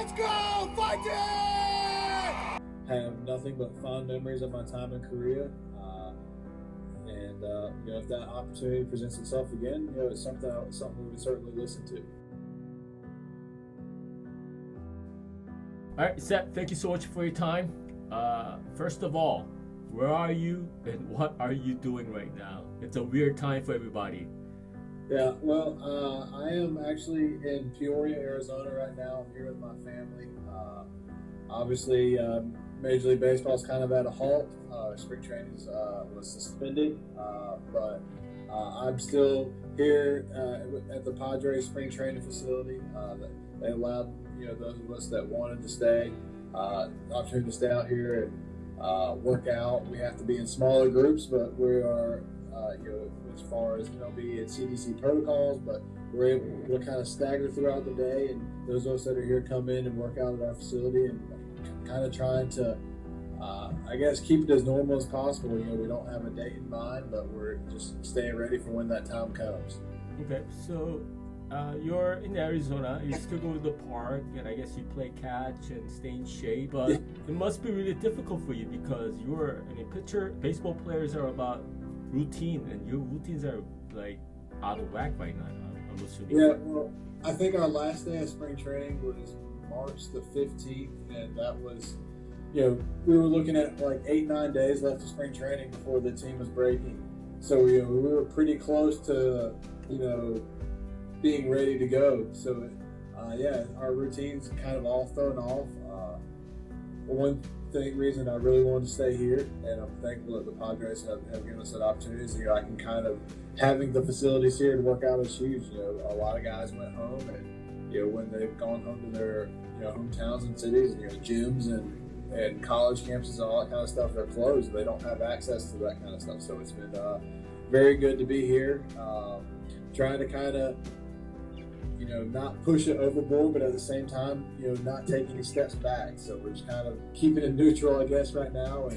Let's go, Vikings! Have nothing but fond memories of my time in Korea. If that opportunity presents itself again, it's something we would certainly listen to. All right, Seth, thank you so much for your time. First of all, where are you and what are you doing right now? It's a weird time for everybody. Yeah, well, I am actually in Peoria, Arizona right now. I'm here with my family. Obviously, Major League Baseball is kind of at a halt. Spring training was suspended, but I'm still here at the Padres spring training facility. They allowed those of us that wanted to stay the opportunity to stay out here and work out. We have to be in smaller groups, but we are as far as MLB and CDC protocols, but we're able to kind of stagger throughout the day, and those of us that are here come in and work out at our facility and kind of trying to keep it as normal as possible. We don't have a date in mind, but we're just staying ready for when that time comes. Okay, so you're in Arizona, you still go to the park, and I guess you play catch and stay in shape, but it must be really difficult for you because baseball players are about routine, and your routines are like out of whack right now, I'm assuming. Yeah, well, I think our last day of spring training was March the 15th, and that was, we were looking at like 8-9 days left of spring training before the team was breaking. So, we were pretty close to, being ready to go. So, our routine's kind of all thrown off. One reason I really wanted to stay here, and I'm thankful that the Padres have given us that opportunity, is I can kind of, having the facilities here to work out is huge. A lot of guys went home, and when they've gone home to their hometowns and cities, gyms and college campuses and all that kind of stuff, they're closed. They don't have access to that kind of stuff. So it's been very good to be here. Trying to kind of not push it overboard, but at the same time, not take any steps back. So we're just kind of keeping it neutral, I guess, right now,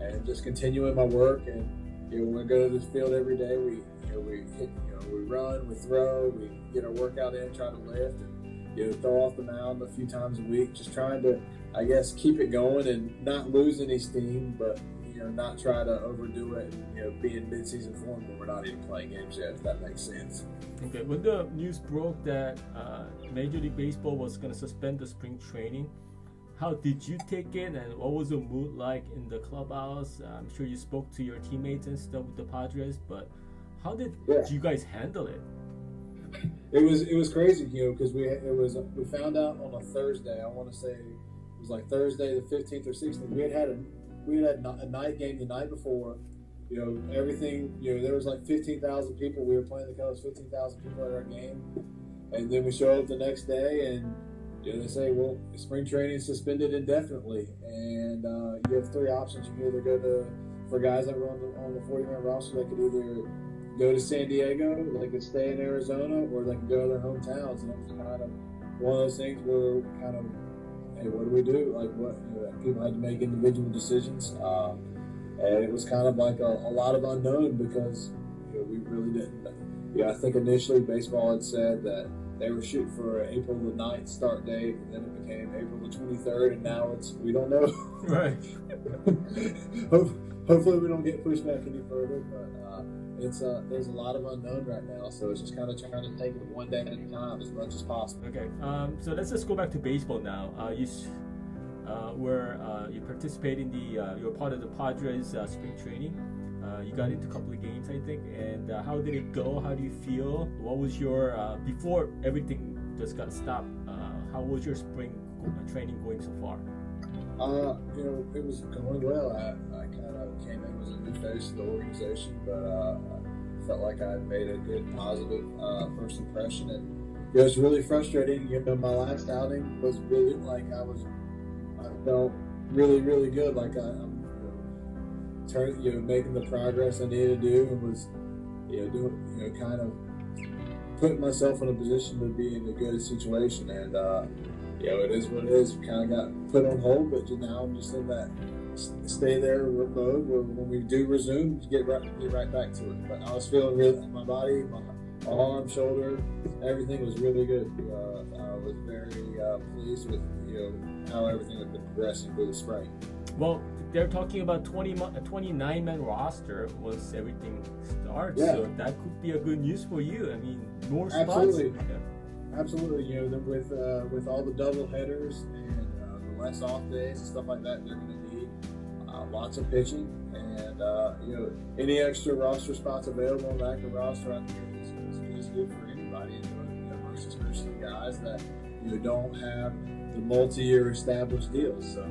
and just continuing my work. And when we go to this field every day, we hit, we run, we throw, we get our workout in, try to lift, and throw off the mound a few times a week. Just trying to, I guess, keep it going and not lose any steam, but not try to overdo it and be in mid-season form when we're not even playing games yet, if that makes sense. Okay, when the news broke that Major League Baseball was going to suspend the spring training, how did you take it, and what was the mood like in the clubhouse? I'm sure you spoke to your teammates and stuff with the Padres, but how did you guys handle it? It was crazy, because we found out on a Thursday. I want to say it was like Thursday the 15th or 16th. We had a night game the night before. Everything. There was like 15,000 people. We were playing the Cubs. 15,000 people at our game, and then we show up the next day, and they say, well, spring training is suspended indefinitely, and you have three options. You can either go to, for guys that were on the 40-man roster, they could either go to San Diego, they could stay in Arizona, or they could go to their hometowns. And it was kind of one of those things where kind of, hey, what do we do? Like, what people had to make individual decisions, and it was kind of like a lot of unknown because we really didn't. I think initially baseball had said that they were shooting for an April the 9th start date, and then it became April the 23rd, and now we don't know. Right. Hopefully we don't get pushed back any further, but there's a lot of unknown right now, so it's just kind of trying to take it one day at a time as much as possible. Okay, so let's just go back to baseball now. You participate in you're part of the Padres spring training. You got into a couple of games, I think, and how did it go? How do you feel? What was your before everything just got stopped? How was your spring training going so far? It was going well. I kind of came in as a new face of the organization, but I felt like I made a good, positive first impression, and it was really frustrating. My last outing was really like I felt really, really good. Like I'm making the progress I needed to do, and was doing kind of putting myself in a position to be in a good situation, and it is what it is. Kind of got put on hold, but now I'm just in that stay there mode where when we do resume, get right back to it. But I was feeling really, my body, my arm, shoulder, everything was really good. I was very pleased with how everything had been progressing through the spring. Well, they're talking about 29-man roster once everything starts. Yeah. So that could be a good news for you. I mean, more spots. Absolutely. Yeah. Absolutely, with all the double headers and the less off days and stuff like that, they're going to need lots of pitching, and any extra roster spots available on the active roster, I think is good for anybody, most especially guys that don't have the multi-year established deals. So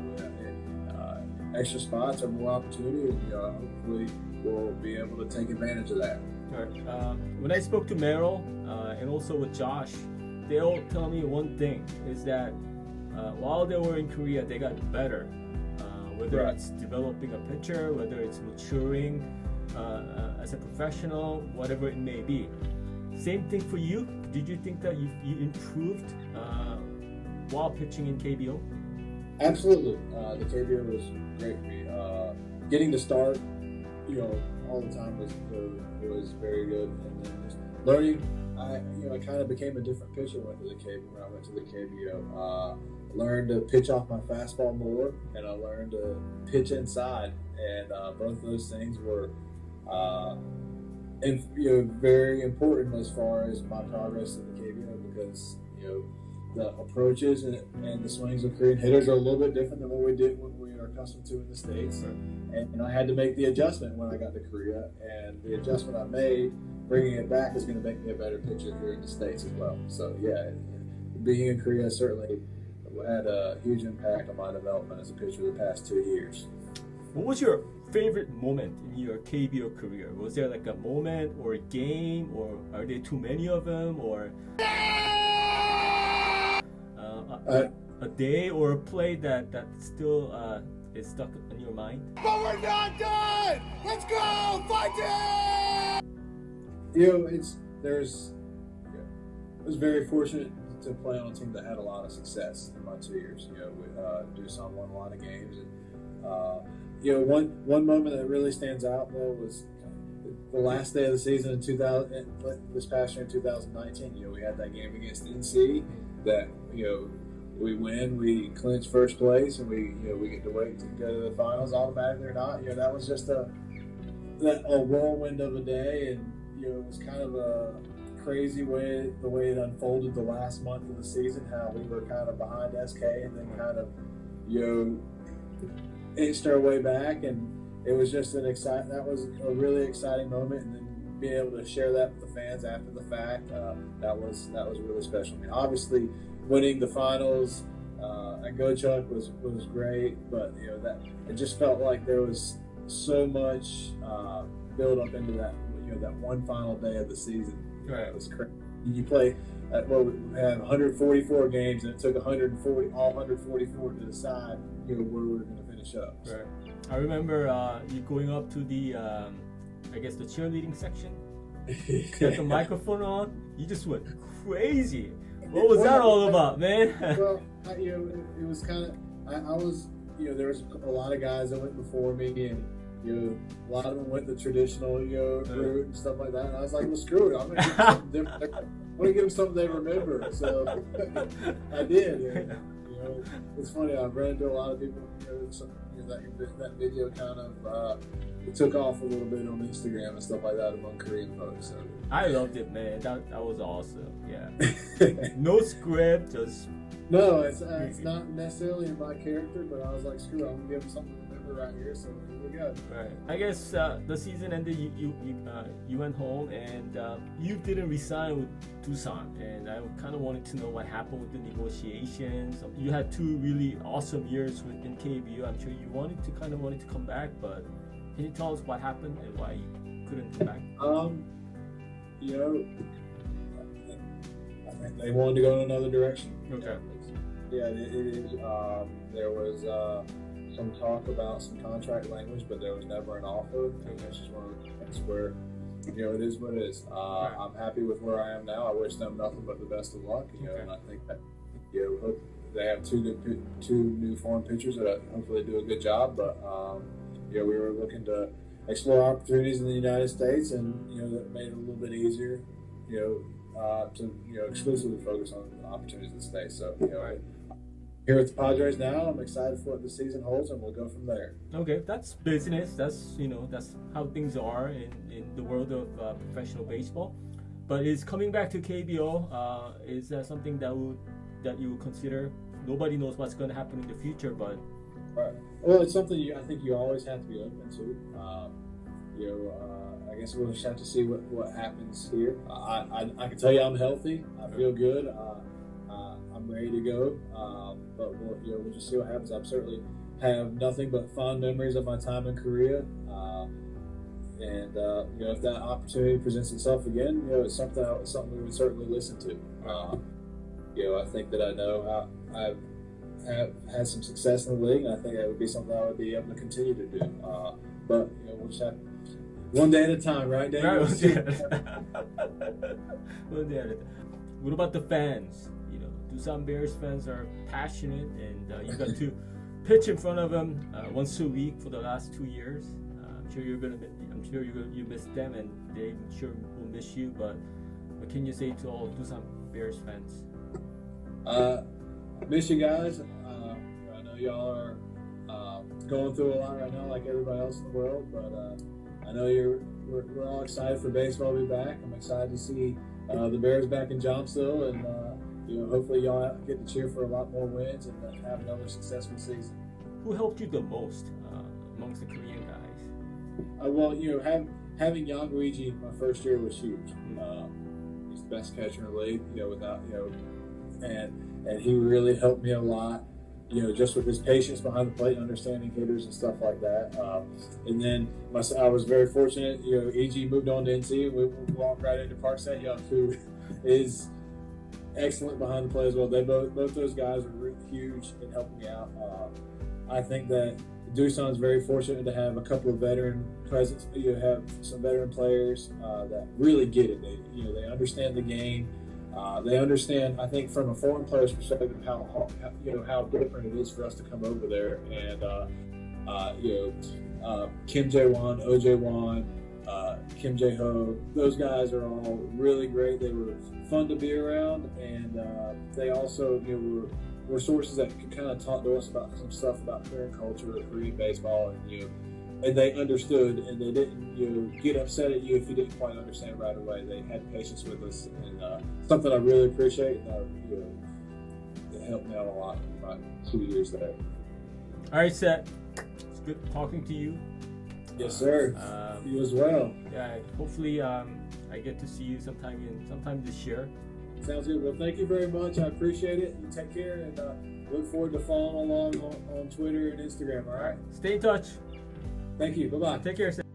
extra spots are more opportunity, and hopefully we'll be able to take advantage of that. All right. When I spoke to Merrill and also with Josh, they all tell me one thing is that while they were in Korea, they got better. Whether Right. it's developing a pitcher, whether it's maturing as a professional, whatever it may be. Same thing for you. Did you think that you improved while pitching in KBO? Absolutely. The KBO was great for me. Getting to start, all the time was very good, and then just learning. I kind of became a different pitcher when I went to the KBO. Learned to pitch off my fastball more, and I learned to pitch inside, and both of those things were, very important as far as my progress in the KBO, because the approaches and the swings of Korean hitters are a little bit different than what we are accustomed to in the States. And I had to make the adjustment when I got to Korea, and the adjustment I made, bringing it back, is going to make me a better pitcher here in the States as well. So yeah, being in Korea certainly had a huge impact on my development as a pitcher the past 2 years. What was your favorite moment in your KBO career? Was there like a moment or a game, or are there too many of them, or a day or a play that still is stuck in your mind? But we're not done! Let's go! Fight it! I was very fortunate to play on a team that had a lot of success in my 2 years. Doosan won a lot of games, and one moment that really stands out though was the last day of the season in this past year in 2019. We had that game against NC that we win, we clinch first place, and we get to wait to go to the finals automatically or not. That was just a whirlwind of a day, and it was kind of a crazy the way it unfolded the last month of the season, how we were kind of behind SK and then kind of inched our way back, and it was just that was a really exciting moment, and then being able to share that with the fans after the fact, that was really special. I mean, obviously winning the finals at Gochuck was great, but that it just felt like there was so much build up into that that one final day of the season. Right. It was crazy. You play we had 144 games, and it took all 144 to decide where we were going to finish up. Right. I remember you going up to the I guess the cheerleading section. Got the microphone on. You just went crazy. What was that all about, man? Well, it was kind of I was there was a lot of guys that went before me, and a lot of them went the traditional route and stuff like that. And I was like, well, screw it. I'm gonna give them something different. I'm gonna give them something they remember. So I did. And, it's funny. I've run into a lot of people. That video kind of it took off a little bit on Instagram and stuff like that among Korean folks. So. I loved it, man. That was awesome. Yeah. No script, just. No, it's not necessarily in my character, but I was like, screw it, I'm gonna give them something to remember right here. So here we go. Right. I guess the season ended. You went home, and you didn't resign with Doosan, and I kind of wanted to know what happened with the negotiations. You had 2 really awesome years in KBO. I'm sure you wanted to come back, but can you tell us what happened and why you couldn't come back? I think they wanted to go in another direction. Okay. Yeah, there was some talk about some contract language, but there was never an offer. And it's just one of those things where, it is what it is. I'm happy with where I am now. I wish them nothing but the best of luck. And I think that hope they have 2 new foreign pitchers that hopefully do a good job. But we were looking to explore opportunities in the United States, and that made it a little bit easier. To exclusively focus on opportunities in the States. So here here with the Padres now. I'm excited for what the season holds, and we'll go from there. Okay, that's business. That's how things are in the world of professional baseball. But is coming back to KBO, is that something that you would consider? Nobody knows what's going to happen in the future, but Right. Well, it's something I think you always have to be open to. I guess we'll just have to see what happens here. I can tell you I'm healthy. I feel good. I'm ready to go. But we'll just see what happens. I certainly have nothing but fond memories of my time in Korea. And if that opportunity presents itself again, it's something we would certainly listen to. I think that I know how I've had some success in the league, and I think that would be something I would be able to continue to do. But we'll just have one day at a time, right, Daniel? one day at a time. What about the fans? Doosan Bears fans are passionate, and you got to pitch in front of them once a week for the last 2 years. I'm sure you miss them, and they sure will miss you. But what can you say to all Doosan Bears fans? Miss you guys. I know y'all are going through a lot right now, like everybody else in the world. But I know we're all excited for baseball to be back. I'm excited to see the Bears back in Johnsville, and hopefully y'all get to cheer for a lot more wins and have another successful season. Who helped you the most amongst the Korean guys? Having Yang Luigi my first year was huge. He's the best catcher in the league. And he really helped me a lot. Just with his patience behind the plate, understanding hitters and stuff like that. And then I was very fortunate. EG moved on to NC. We walked right into Park Set-young, who is excellent behind the plate as well. They both those guys were huge in helping me out. I think that Doosan's very fortunate to have a couple of veteran presence. You have some veteran players that really get it. They understand the game. They understand, I think, from a foreign player's perspective, how different it is for us to come over there. And Kim Jae-won, OJ-won, Kim Jae-ho, those guys are all really great. They were fun to be around, and they also were sources that could kind of talk to us about some stuff about Korean culture, Korean baseball, and they understood, and they didn't get upset at you if you didn't quite understand right away. They had patience with us, and something I really appreciate, and it helped me out a lot in my 2 years there. All right, Seth. It's good talking to you. Yes, sir. You as well. Yeah. Hopefully, I get to see you sometime this year. Sounds good. Well, thank you very much. I appreciate it. You take care, and look forward to following along on Twitter and Instagram. All right. Stay in touch. Thank you. Bye-bye. Take care, Seth.